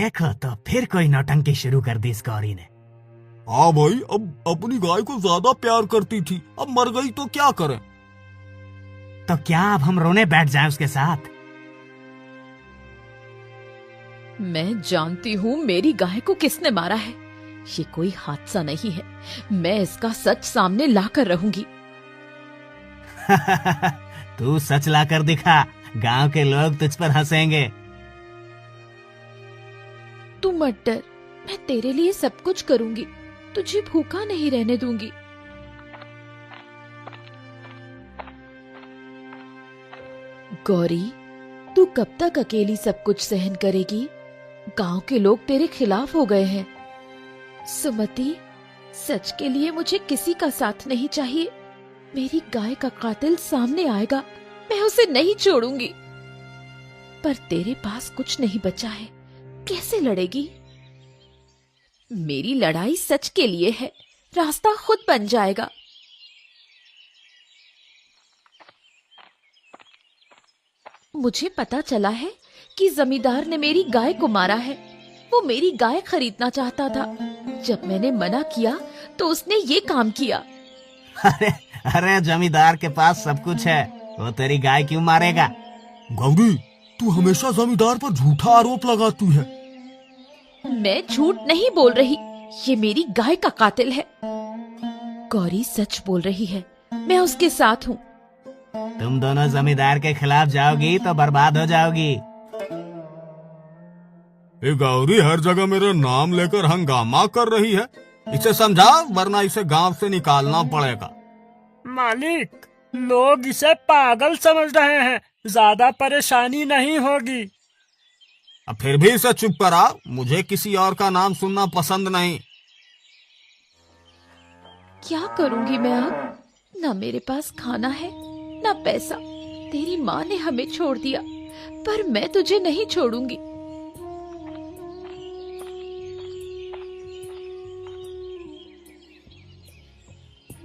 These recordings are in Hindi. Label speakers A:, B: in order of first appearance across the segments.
A: देखो तो फिर कोई नौटंकी शुरू कर दी इस गौरी ने।
B: हाँ भाई, अब अपनी गाय को ज्यादा प्यार करती थी, अब मर गई तो क्या करें।
A: तो क्या अब हम रोने बैठ जाएं उसके साथ?
C: मैं जानती हूँ मेरी गाय को किसने मारा है। ये कोई हादसा नहीं है। मैं इसका सच सामने लाकर रहूंगी।
A: तू सच ला कर दिखा, गांव के लोग तुझ पर हंसेंगे।
C: तू मत डर, मैं तेरे लिए सब कुछ करूंगी। तुझे भूखा नहीं रहने दूंगी। गौरी, तू कब तक अकेली सब कुछ सहन करेगी? गांव के लोग तेरे खिलाफ हो गए हैं। सुमति, सच के लिए मुझे किसी का साथ नहीं चाहिए। मेरी गाय का कातिल सामने आएगा, मैं उसे नहीं छोड़ूंगी। पर तेरे पास कुछ नहीं बचा है, कैसे लड़ेगी? मेरी लड़ाई सच के लिए है, रास्ता खुद बन जाएगा। मुझे पता चला है कि जमींदार ने मेरी गाय को मारा है। वो मेरी गाय खरीदना चाहता था। जब मैंने मना किया तो उसने ये काम किया।
A: अरे अरे, जमींदार के पास सब कुछ है, वो तेरी गाय क्यों मारेगा?
B: गौरी, तू हमेशा जमींदार पर झूठा आरोप लगाती है।
C: मैं झूठ नहीं बोल रही, ये मेरी गाय का कातिल है। गौरी सच बोल रही है, मैं उसके साथ हूँ।
A: तुम दोनों जमींदार के खिलाफ जाओगी तो बर्बाद हो जाओगी।
B: ये गौरी हर जगह मेरा नाम लेकर हंगामा कर रही है। इसे समझा, वरना इसे गांव से निकालना पड़ेगा।
D: मालिक, लोग इसे पागल समझ रहे हैं, ज्यादा परेशानी नहीं होगी।
B: अब फिर भी इसे चुप करा, मुझे किसी और का नाम सुनना पसंद नहीं।
C: क्या करूंगी मैं अब? ना मेरे पास खाना है, ना पैसा। तेरी माँ ने हमें छोड़ दिया, पर मैं तुझे नहीं छोड़ूंगी।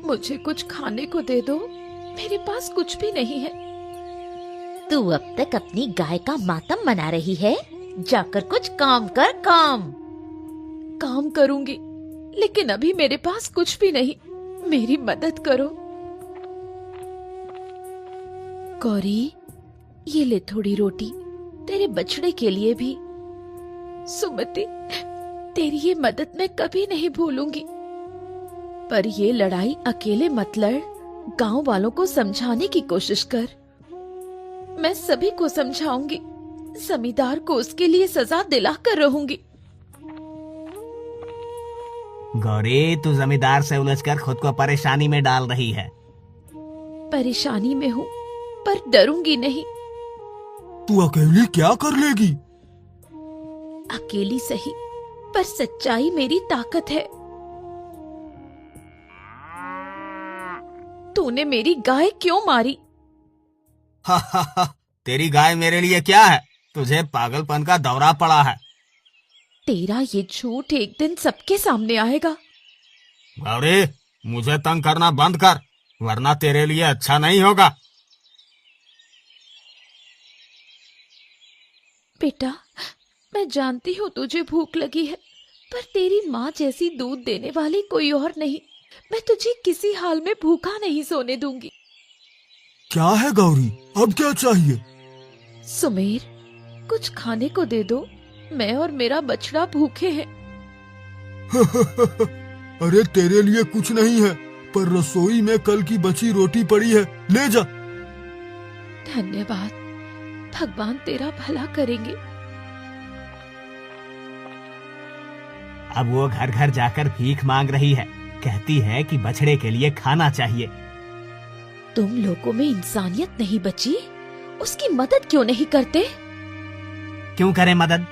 C: मुझे कुछ खाने को दे दो, मेरे पास कुछ भी नहीं है।
E: तू अब तक अपनी गाय का मातम मना रही है, जाकर कुछ काम कर।
C: काम करूंगी, लेकिन अभी मेरे पास कुछ भी नहीं। मेरी मदद करो। गौरी, ये ले थोड़ी रोटी, तेरे बछड़े के लिए भी। सुमति, तेरी ये मदद मैं कभी नहीं भूलूंगी। पर ये लड़ाई अकेले मत लड़, गांव वालों को समझाने की कोशिश कर। मैं सभी को समझाऊंगी, जमींदार को उसके लिए सजा दिलाकर रहूंगी।
A: गौरी, तू जमींदार से उलझकर खुद को परेशानी में डाल रही है।
C: परेशानी में हूँ, पर डरूंगी नहीं।
B: तू अकेली क्या कर लेगी?
C: अकेली सही, पर सच्चाई मेरी ताकत है। तूने मेरी गाय क्यों मारी?
B: तेरी गाय मेरे लिए क्या है? तुझे पागलपन का दौरा पड़ा है।
C: तेरा ये झूठ एक दिन सबके सामने आएगा।
B: गौरी, मुझे तंग करना बंद कर, वरना तेरे लिए अच्छा नहीं होगा।
C: बेटा, मैं जानती हूँ तुझे भूख लगी है, पर तेरी माँ जैसी दूध देने वाली कोई और नहीं। मैं तुझे किसी हाल में भूखा नहीं सोने दूंगी।
B: क्या है गौरी, अब क्या चाहिए?
C: सुमेर, कुछ खाने को दे दो, मैं और मेरा बछड़ा भूखे हैं।
B: अरे तेरे लिए कुछ नहीं है, पर रसोई में कल की बची रोटी पड़ी है, ले जा।
C: धन्यवाद, भगवान तेरा भला करेंगे।
A: अब वो घर घर जाकर भीख मांग रही है, कहती है कि बछड़े के लिए खाना चाहिए।
C: तुम लोगों में इंसानियत नहीं बची, उसकी मदद क्यों नहीं करते?
A: क्यों करें मदद?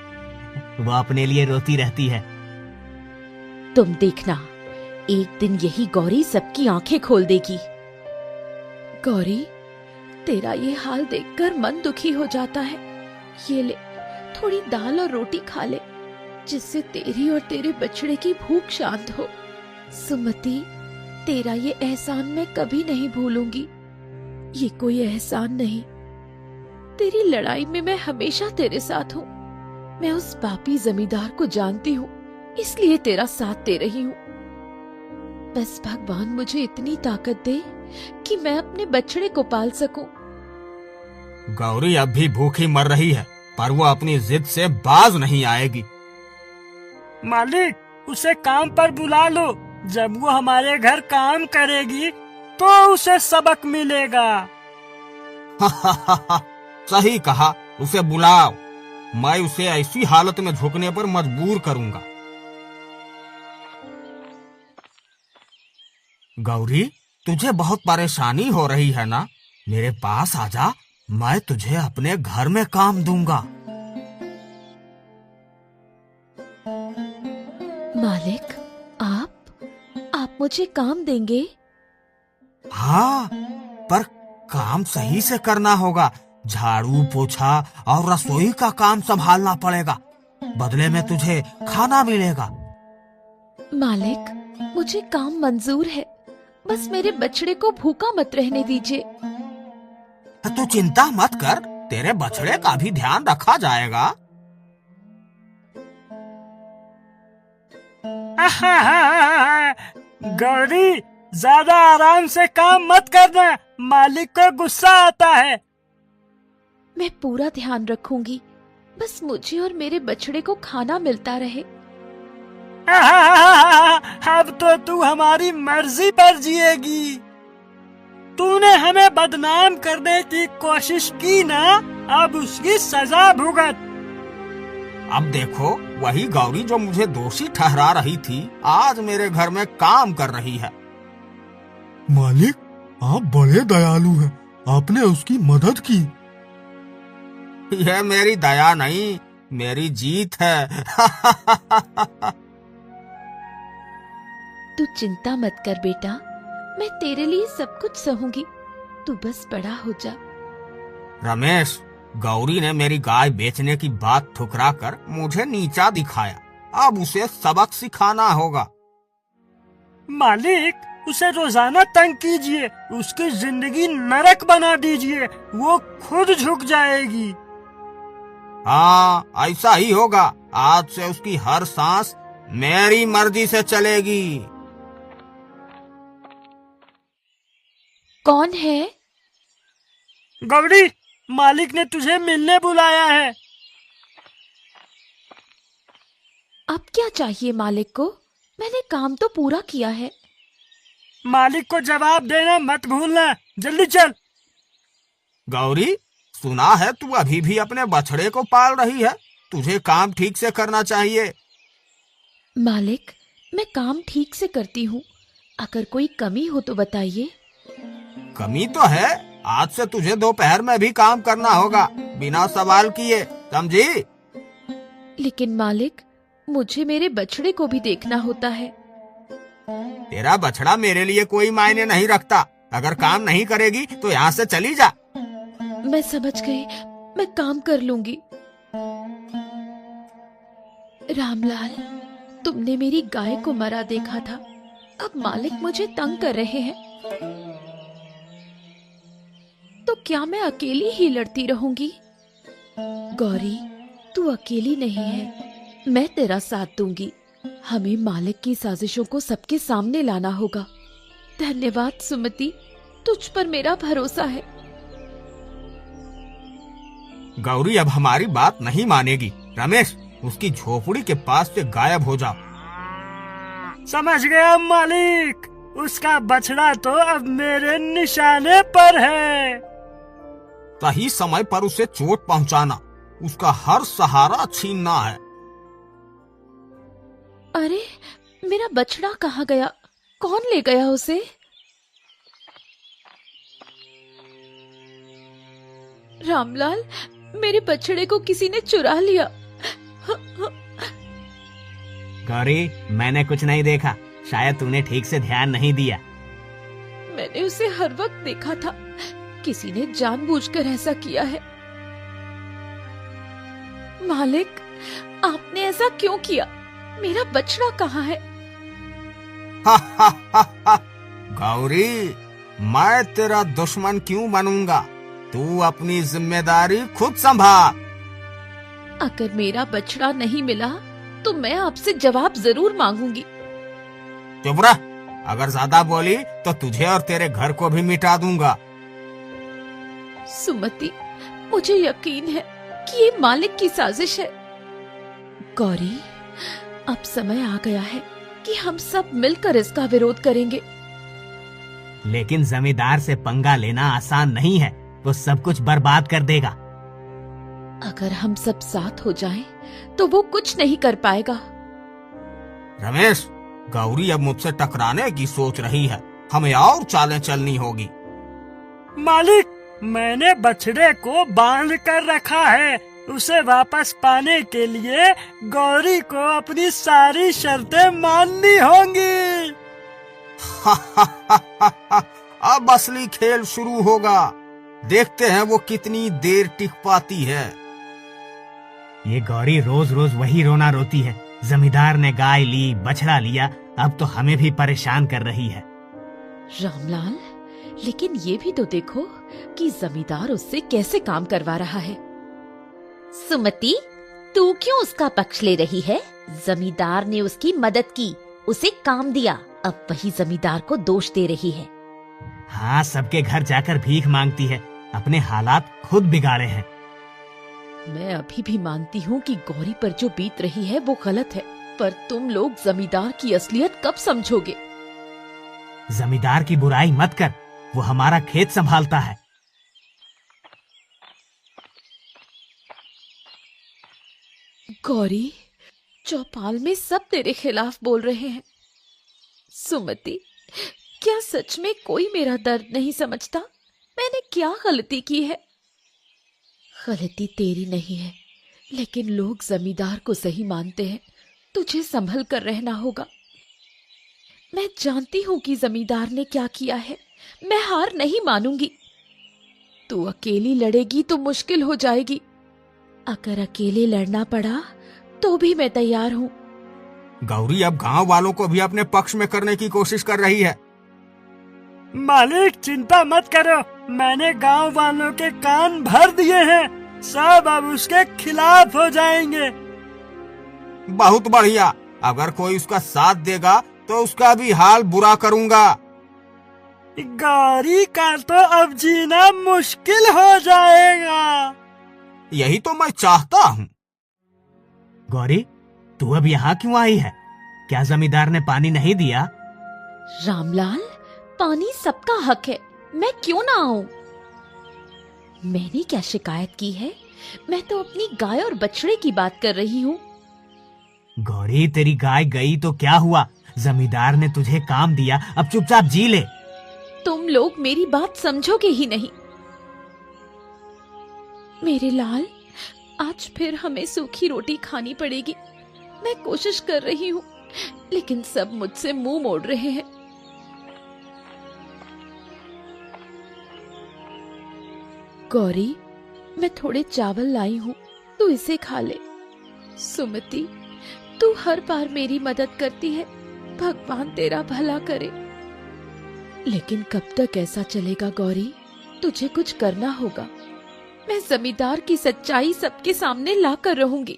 A: वो अपने लिए रोती रहती है।
C: तुम देखना, एक दिन यही गौरी सबकी आंखें खोल देगी। गौरी, तेरा ये हाल देखकर मन दुखी हो जाता है। ये ले, थोड़ी दाल और रोटी खा ले, जिससे तेरी और तेरे बछड़े की भूख शांत हो। सुमति, तेरा ये एहसान मैं कभी नहीं भूलूंगी। ये कोई एहसान नहीं, तेरी लड़ाई में मैं हमेशा तेरे साथ हूँ। मैं उस पापी जमींदार को जानती हूँ, इसलिए तेरा साथ दे रही हूँ। बस भगवान मुझे इतनी ताकत दे कि मैं अपने बछड़े को पाल सकूं।
B: गौरी अब भी भूखी मर रही है, पर वो अपनी जिद से बाज नहीं आएगी।
D: मालिक, उसे काम पर बुला लो। जब वो हमारे घर काम करेगी तो उसे सबक मिलेगा।
B: सही कहा, उसे बुलाओ। मैं उसे ऐसी हालत में झुकने पर मजबूर करूंगा। गौरी, तुझे बहुत परेशानी हो रही है ना? मेरे पास आजा, मैं तुझे अपने घर में काम दूंगा।
C: मालिक, आप मुझे काम देंगे?
B: हाँ, पर काम सही से करना होगा। झाड़ू पोछा और रसोई का काम संभालना पड़ेगा। बदले में तुझे खाना मिलेगा।
C: मालिक, मुझे काम मंजूर है, बस मेरे बछड़े को भूखा मत रहने दीजिए।
B: तू चिंता मत कर, तेरे बछड़े का भी ध्यान रखा जाएगा।
D: गौरी, ज्यादा आराम से काम मत करना, मालिक को गुस्सा आता है।
C: मैं पूरा ध्यान रखूंगी, बस मुझे और मेरे बछड़े को खाना मिलता रहे।
D: अब तो तू हमारी मर्जी पर जिएगी। तूने हमें बदनाम करने की कोशिश की ना, अब उसकी सजा भुगत।
B: अब देखो, वही गौरी जो मुझे दोषी ठहरा रही थी, आज मेरे घर में काम कर रही है।
F: मालिक, आप बड़े दयालु हैं, आपने उसकी मदद की।
B: यह मेरी दया नहीं, मेरी जीत है।
C: तू चिंता मत कर बेटा, मैं तेरे लिए सब कुछ सहूंगी, तू बस बड़ा हो जा।
B: रमेश, गौरी ने मेरी गाय बेचने की बात ठुकरा कर मुझे नीचा दिखाया। अब उसे सबक सिखाना होगा।
D: मालिक, उसे रोजाना तंग कीजिए, उसकी जिंदगी नरक बना दीजिए, वो खुद झुक जाएगी।
B: हाँ, ऐसा ही होगा। आज से उसकी हर सांस मेरी मर्जी से चलेगी।
C: कौन है?
D: गौरी, मालिक ने तुझे मिलने बुलाया है।
C: अब क्या चाहिए मालिक को? मैंने काम तो पूरा किया है।
D: मालिक को जवाब देना मत भूलना, जल्दी चल।
B: गौरी, सुना है तू अभी भी अपने बछड़े को पाल रही है। तुझे काम ठीक से करना चाहिए।
C: मालिक, मैं काम ठीक से करती हूँ, अगर कोई कमी हो तो बताइए।
B: कमी तो है, आज से तुझे दोपहर में भी काम करना होगा, बिना सवाल किए, समझी?
C: लेकिन मालिक, मुझे मेरे बछड़े को भी देखना होता है।
B: तेरा बछड़ा मेरे लिए कोई मायने नहीं रखता। अगर काम नहीं करेगी तो यहाँ से चली जा।
C: मैं समझ गई, मैं काम कर लूंगी। रामलाल, तुमने मेरी गाय को मरा देखा था, अब मालिक मुझे तंग कर रहे हैं, तो क्या मैं अकेली ही लड़ती रहूंगी? गौरी, तू अकेली नहीं है, मैं तेरा साथ दूंगी। हमें मालिक की साजिशों को सबके सामने लाना होगा। धन्यवाद सुमति, तुझ पर मेरा भरोसा है।
B: गौरी अब हमारी बात नहीं मानेगी। रमेश, उसकी झोपड़ी के पास से गायब हो जाओ।
D: समझ गया मालिक, उसका बछड़ा तो अब मेरे निशाने पर है।
B: सही समय पर उसे चोट पहुंचाना, उसका हर सहारा छीनना है।
C: अरे, मेरा बछड़ा कहाँ गया? कौन ले गया उसे? रामलाल, मेरे बछड़े को किसी ने चुरा लिया।
A: गौरी, मैंने कुछ नहीं देखा, शायद तूने ठीक से ध्यान नहीं दिया।
C: मैंने उसे हर वक्त देखा था, किसी ने जानबूझकर ऐसा किया है। मालिक, आपने ऐसा क्यों किया? मेरा बछड़ा कहाँ है?
B: गौरी, मैं तेरा दुश्मन क्यों बनूंगा? तू अपनी जिम्मेदारी खुद संभाल।
C: अगर मेरा बछड़ा नहीं मिला तो मैं आपसे जवाब जरूर मांगूंगी।
B: चुप रह, अगर ज्यादा बोली तो तुझे और तेरे घर को भी मिटा दूंगा।
C: सुमति, मुझे यकीन है कि ये मालिक की साजिश है। गौरी, अब समय आ गया है कि हम सब मिलकर इसका विरोध करेंगे।
A: लेकिन जमींदार से पंगा लेना आसान नहीं है, वो सब कुछ बर्बाद कर देगा।
C: अगर हम सब साथ हो जाएं, तो वो कुछ नहीं कर पाएगा।
B: रमेश, गौरी अब मुझसे टकराने की सोच रही है, हमें और चालें चलनी होगी।
D: मालिक, मैंने बछड़े को बांध कर रखा है। उसे वापस पाने के लिए गौरी को अपनी सारी शर्तें माननी होंगी।
B: अब असली खेल शुरू होगा, देखते हैं वो कितनी देर टिक पाती है।
A: ये गौरी रोज रोज वही रोना रोती है। जमींदार ने गाय ली, बछड़ा लिया, अब तो हमें भी परेशान कर रही है।
C: रामलाल, लेकिन ये भी तो देखो कि जमींदार उससे कैसे काम करवा रहा है।
E: सुमति, तू क्यों उसका पक्ष ले रही है? जमींदार ने उसकी मदद की, उसे काम दिया, अब वही जमींदार को दोष दे रही है।
A: हाँ, सबके घर जाकर भीख मांगती है, अपने हालात खुद बिगाड़े हैं।
C: मैं अभी भी मानती हूँ कि गौरी पर जो बीत रही है वो गलत है, पर तुम लोग जमींदार की असलियत कब समझोगे?
A: जमींदार की बुराई मत कर, वो हमारा खेत संभालता है।
C: गौरी, चौपाल में सब तेरे खिलाफ बोल रहे हैं। सुमति, क्या सच में कोई मेरा दर्द नहीं समझता? मैंने क्या गलती की है? गलती तेरी नहीं है, लेकिन लोग जमींदार को सही मानते हैं। तुझे संभल कर रहना होगा। मैं जानती हूँ कि जमींदार ने क्या किया है। मैं हार नहीं मानूंगी। तू अकेली लड़ेगी तो मुश्किल हो जाएगी। अगर अकेले लड़ना पड़ा तो भी मैं तैयार हूँ।
B: गौरी अब गांव वालों को भी अपने पक्ष में करने की कोशिश कर रही है।
D: मालिक, चिंता मत करो, मैंने गांव वालों के कान भर दिए हैं। सब अब उसके खिलाफ हो जाएंगे।
B: बहुत बढ़िया, अगर कोई उसका साथ देगा तो उसका भी हाल बुरा करूंगा।
D: गौरी का तो अब जीना मुश्किल हो जाएगा।
B: यही तो मैं चाहता हूँ।
A: गौरी, तू अब यहाँ क्यों आई है? क्या जमींदार ने पानी नहीं दिया?
C: रामलाल, पानी सबका हक है, मैं क्यों ना आऊं? मैंने क्या शिकायत की है? मैं तो अपनी गाय और बछड़े की बात कर रही हूँ।
A: गौरी, तेरी गाय गई तो क्या हुआ? जमींदार ने तुझे काम दिया, अब चुपचाप जी ले।
C: तुम लोग मेरी बात समझोगे ही नहीं। मेरे लाल, आज फिर हमें सूखी रोटी खानी पड़ेगी। मैं कोशिश कर रही हूँ, लेकिन सब मुझसे मुंह मोड़ रहे हैं। गौरी, मैं थोड़े चावल लाई हूँ, तू इसे खा ले। सुमति, तू हर बार मेरी मदद करती है, भगवान तेरा भला करे। लेकिन कब तक ऐसा चलेगा गौरी? तुझे कुछ करना होगा। मैं जमींदार की सच्चाई सबके सामने ला कर रहूंगी।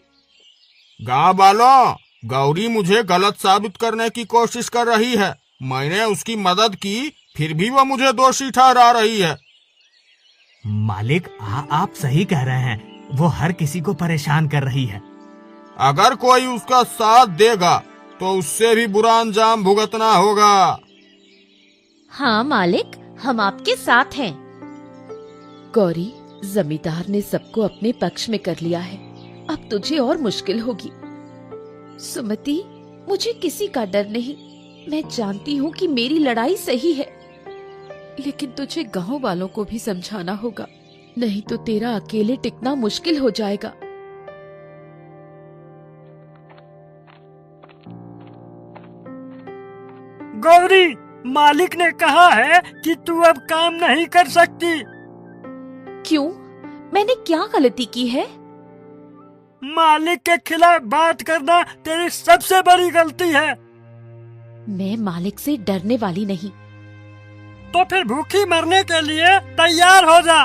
B: गाँव वालों, गौरी मुझे गलत साबित करने की कोशिश कर रही है। मैंने उसकी मदद की, फिर भी वो मुझे दोषी ठहरा रही है।
A: मालिक, आप सही कह रहे हैं, वो हर किसी को परेशान कर रही है।
B: अगर कोई उसका साथ देगा तो उससे भी बुरा अंजाम भुगतना होगा।
E: हाँ मालिक, हम आपके साथ हैं।
C: गौरी, जमींदार ने सबको अपने पक्ष में कर लिया है, अब तुझे और मुश्किल होगी। सुमति, मुझे किसी का डर नहीं। मैं जानती हूँ कि मेरी लड़ाई सही है, लेकिन तुझे गांव वालों को भी समझाना होगा, नहीं तो तेरा अकेले टिकना मुश्किल हो जाएगा।
D: गौरी, मालिक ने कहा है कि तू अब काम नहीं कर सकती।
C: क्यों? मैंने क्या गलती की है?
D: मालिक के खिलाफ बात करना तेरी सबसे बड़ी गलती है।
C: मैं मालिक से डरने वाली नहीं।
D: तो फिर भूखी मरने के लिए तैयार हो जा।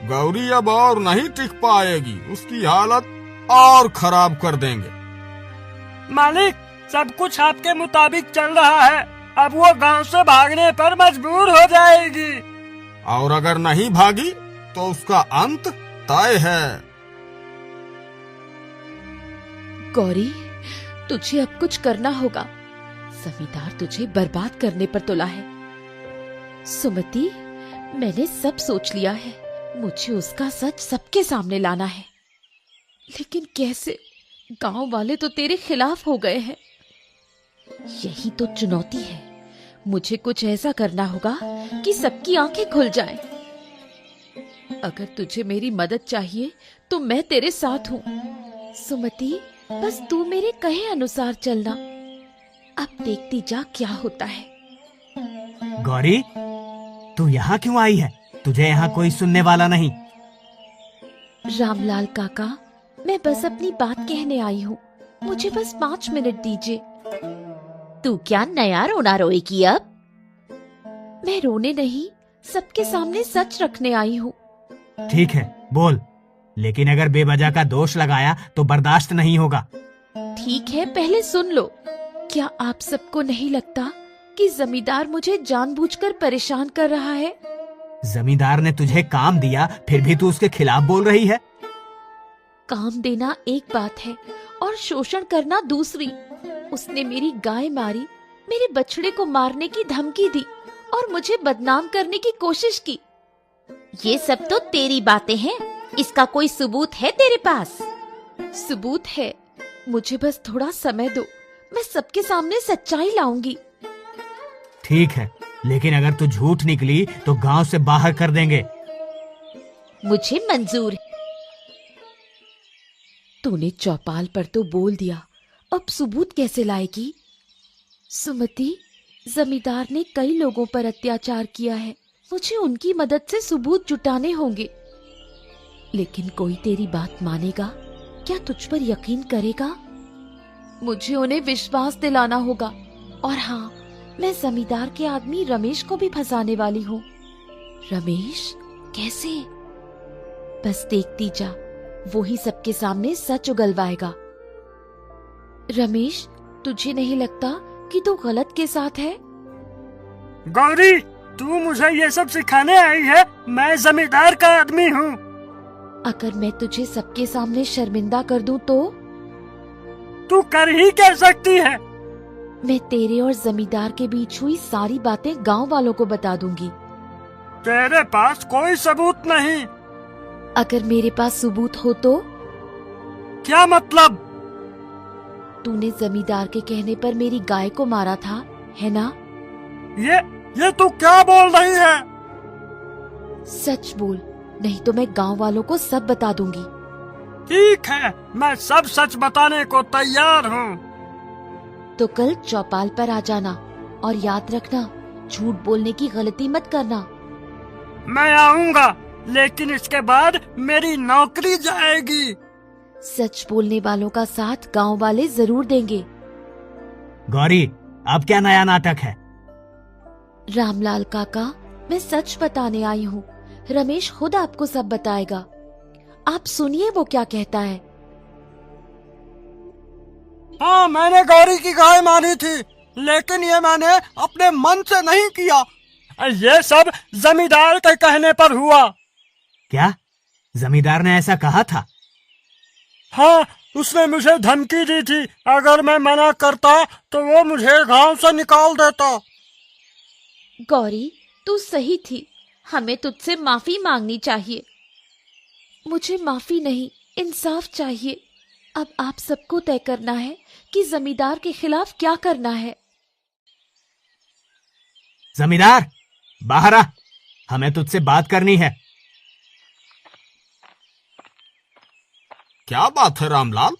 B: गौरी अब और नहीं टिक पाएगी, उसकी हालत और खराब कर देंगे।
D: मालिक, सब कुछ आपके मुताबिक चल रहा है। अब वो गांव से भागने पर मजबूर हो जाएगी।
B: और अगर नहीं भागी तो उसका अंत तय है।
C: गौरी, तुझे अब कुछ करना होगा। जमींदार तुझे बर्बाद करने पर तुला है। सुमति, मैंने सब सोच लिया है। मुझे उसका सच सबके सामने लाना है। लेकिन कैसे? गांव वाले तो तेरे खिलाफ हो गए हैं। यही तो चुनौती है। मुझे कुछ ऐसा करना होगा कि सबकी आंखें खुल जाएं। अगर तुझे मेरी मदद चाहिए तो मैं तेरे साथ हूँ। सुमति, बस तू मेरे कहे अनुसार चलना। अब देखती जा क्या होता है।
A: गौरी, तू यहाँ क्यों आई है? तुझे यहाँ कोई सुनने वाला नहीं।
C: रामलाल काका, मैं बस अपनी बात कहने आई हूँ। मुझे बस 5 मिनट दीजिए।
E: तू क्या नया रोना रोएगी अब?
C: मैं रोने नहीं, सबके सामने सच रखने आई हूँ।
A: ठीक है, बोल। लेकिन अगर बेवजह का दोष लगाया तो बर्दाश्त नहीं होगा।
C: ठीक है, पहले सुन लो। क्या आप सबको नहीं लगता कि जमींदार मुझे जानबूझकर परेशान कर रहा है?
A: जमींदार ने तुझे काम दिया, फिर भी तू उसके खिलाफ बोल रही है।
C: काम देना एक बात है और शोषण करना दूसरी। उसने मेरी गाय मारी, मेरे बछड़े को मारने की धमकी दी और मुझे बदनाम करने की कोशिश की।
E: ये सब तो तेरी बातें हैं। इसका कोई सबूत है तेरे पास?
C: सबूत है। मुझे बस थोड़ा समय दो, मैं सबके सामने सच्चाई लाऊंगी।
A: ठीक है, लेकिन अगर तू झूठ निकली तो गांव से बाहर कर देंगे।
E: मुझे मंजूर है।
C: तूने चौपाल पर तो बोल दिया, अब सबूत कैसे लाएगी? सुमति, जमींदार ने कई लोगों पर अत्याचार किया है। मुझे उनकी मदद से सबूत जुटाने होंगे। लेकिन कोई तेरी बात मानेगा? क्या तुझ पर यकीन करेगा? मुझे उन्हें विश्वास दिलाना होगा। और हाँ, मैं जमींदार के आदमी रमेश को भी फंसाने वाली हूँ। रमेश? कैसे? बस देखती जा, वो ही सबके सामने सच उगलवाएगा। रमेश, तुझे नहीं लगता कि तू गलत के साथ है?
D: गौरी, तू मुझे ये सब सिखाने आई है? मैं जमींदार का आदमी हूँ।
C: अगर मैं तुझे सबके सामने शर्मिंदा कर दूं तो?
D: तू कर ही क्या सकती है?
C: मैं तेरे और जमींदार के बीच हुई सारी बातें गांव वालों को बता दूंगी।
D: तेरे पास कोई सबूत नहीं।
C: अगर मेरे पास सबूत हो तो?
D: क्या मतलब?
C: तूने जमींदार के कहने पर मेरी गाय को मारा था, है ना?
D: ये तू क्या बोल रही है?
C: सच बोल, नहीं तो मैं गांव वालों को सब बता दूंगी।
D: ठीक है, मैं सब सच बताने को तैयार हूँ।
C: तो कल चौपाल पर आ जाना और याद रखना, झूठ बोलने की गलती मत करना।
D: मैं आऊँगा, लेकिन इसके बाद मेरी नौकरी जाएगी।
C: सच बोलने वालों का साथ गांव वाले जरूर देंगे।
A: गौरी, अब क्या नया नाटक है?
C: रामलाल काका, मैं सच बताने आई हूँ। रमेश खुद आपको सब बताएगा। आप सुनिए वो क्या कहता है।
D: हाँ, मैंने गौरी की गाय मारी थी, लेकिन ये मैंने अपने मन से नहीं किया। ये सब जमींदार के कहने पर हुआ।
A: क्या? जमींदार ने ऐसा कहा था?
D: हाँ, उसने मुझे धमकी दी थी। अगर मैं मना करता तो वो मुझे गांव से निकाल देता।
C: गौरी, तू सही थी। हमें तुझसे माफी मांगनी चाहिए। मुझे माफी नहीं, इंसाफ चाहिए। अब आप सबको तय करना है कि जमींदार के खिलाफ क्या करना है।
A: जमींदार, बाहर आ, हमें तुझसे बात करनी है।
B: क्या बात है रामलाल?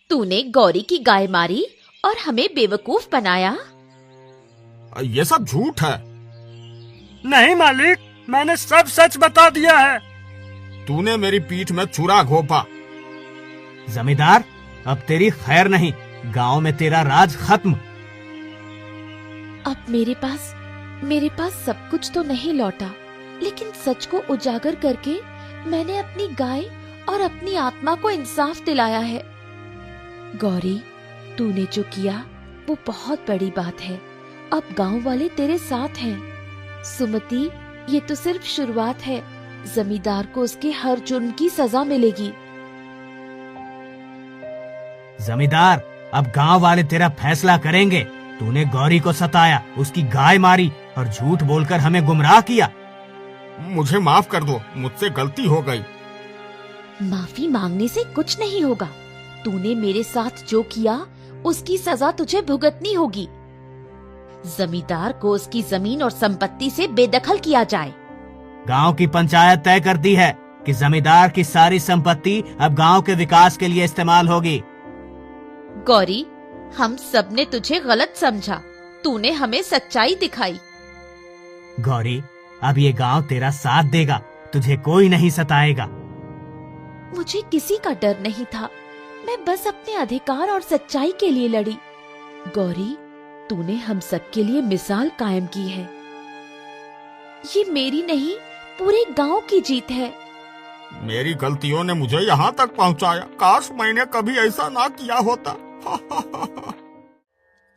E: तूने गौरी की गाय मारी और हमें बेवकूफ बनाया।
B: ये सब झूठ है।
D: नहीं मालिक, मैंने सब सच बता दिया है।
B: तूने मेरी पीठ में छुरा घोंपा।
A: जमींदार, अब तेरी खैर नहीं, गांव में तेरा राज खत्म।
C: अब मेरे पास सब कुछ तो नहीं लौटा, लेकिन सच को उजागर करके मैंने अपनी गाय और अपनी आत्मा को इंसाफ दिलाया है। गौरी, तूने जो किया वो बहुत बड़ी बात है। अब गांव वाले तेरे साथ हैं। सुमति, ये तो सिर्फ शुरुआत है। जमींदार को उसके हर जुर्म की सजा मिलेगी।
A: जमींदार, अब गांव वाले तेरा फैसला करेंगे। तूने गौरी को सताया, उसकी गाय मारी और झूठ बोलकर हमें गुमराह किया।
B: मुझे माफ कर दो, मुझसे गलती हो गई।
C: माफी मांगने से कुछ नहीं होगा। तूने मेरे साथ जो किया उसकी सजा तुझे भुगतनी होगी।
E: जमींदार को उसकी जमीन और संपत्ति से बेदखल किया जाए।
A: गांव की पंचायत तय करती है कि जमींदार की सारी संपत्ति अब गांव के विकास के लिए इस्तेमाल होगी।
E: गौरी, हम सब ने तुझे गलत समझा। तूने हमें सच्चाई दिखाई।
A: गौरी, अब ये गांव तेरा साथ देगा, तुझे कोई नहीं सताएगा।
C: मुझे किसी का डर नहीं था। मैं बस अपने अधिकार और सच्चाई के लिए लड़ी। गौरी, तूने हम सबके लिए मिसाल कायम की है। ये मेरी नहीं, पूरे गांव की जीत है।
B: मेरी गलतियों ने मुझे यहाँ तक पहुँचाया। काश मैंने कभी ऐसा ना किया होता।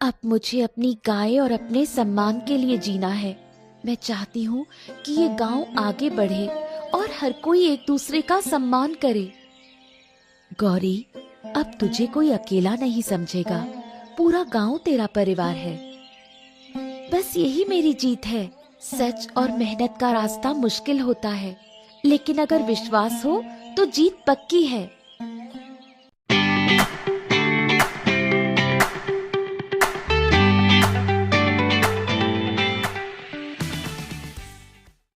C: अब मुझे अपनी गाय और अपने सम्मान के लिए जीना है। मैं चाहती हूँ कि ये गांव आगे बढ़े और हर कोई एक दूसरे का सम्मान करे। गौरी, अब तुझे कोई अकेला नहीं समझेगा। पूरा गांव तेरा परिवार है। बस यही मेरी जीत है। सच और मेहनत का रास्ता मुश्किल होता है, लेकिन अगर विश्वास हो तो जीत पक्की है।